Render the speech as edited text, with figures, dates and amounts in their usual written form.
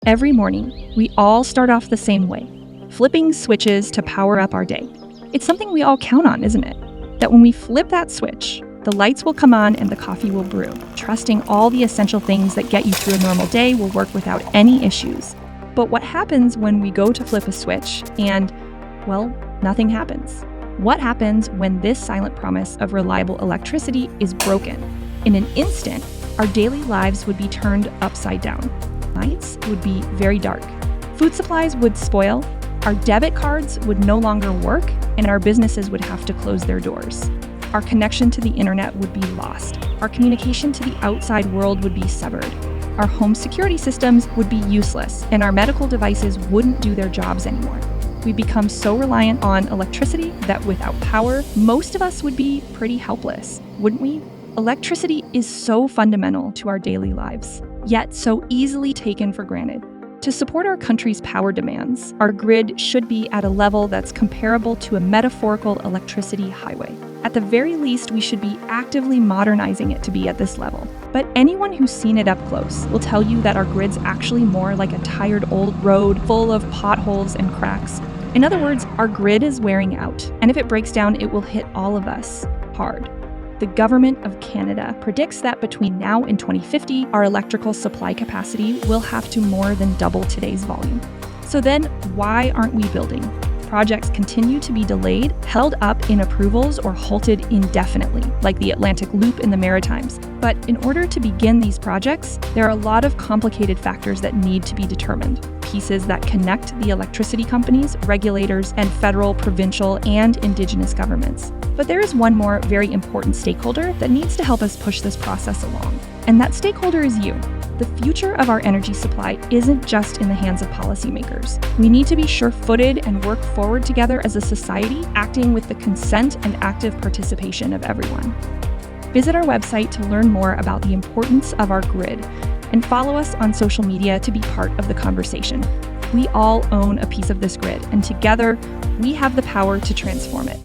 Every morning, we all start off the same way, flipping switches to power up our day. It's something we all count on, isn't it? That when we flip that switch, the lights will come on and the coffee will brew, trusting all the essential things that get you through a normal day will work without any issues. But what happens when we go to flip a switch and, well, nothing happens? What happens when this silent promise of reliable electricity is broken? In an instant, our daily lives would be turned upside down. Nights would be very dark. Food supplies would spoil, our debit cards would no longer work, and our businesses would have to close their doors. Our connection to the internet would be lost. Our communication to the outside world would be severed. Our home security systems would be useless, and our medical devices wouldn't do their jobs anymore. We'd become so reliant on electricity that without power, most of us would be pretty helpless, wouldn't we? Electricity is so fundamental to our daily lives, yet so easily taken for granted. To support our country's power demands, our grid should be at a level that's comparable to a metaphorical electricity highway. At the very least, we should be actively modernizing it to be at this level. But anyone who's seen it up close will tell you that our grid's actually more like a tired old road full of potholes and cracks. In other words, our grid is wearing out, and if it breaks down, it will hit all of us hard. The Government of Canada predicts that between now and 2050, our electrical supply capacity will have to more than double today's volume. So then, why aren't we building? Projects continue to be delayed, held up in approvals, or halted indefinitely, like the Atlantic Loop in the Maritimes. But in order to begin these projects, there are a lot of complicated factors that need to be determined. Pieces that connect the electricity companies, regulators, and federal, provincial, and Indigenous governments. But there is one more very important stakeholder that needs to help us push this process along. And that stakeholder is you. The future of our energy supply isn't just in the hands of policymakers. We need to be sure-footed and work forward together as a society, acting with the consent and active participation of everyone. Visit our website to learn more about the importance of our grid and follow us on social media to be part of the conversation. We all own a piece of this grid, and together, we have the power to transform it.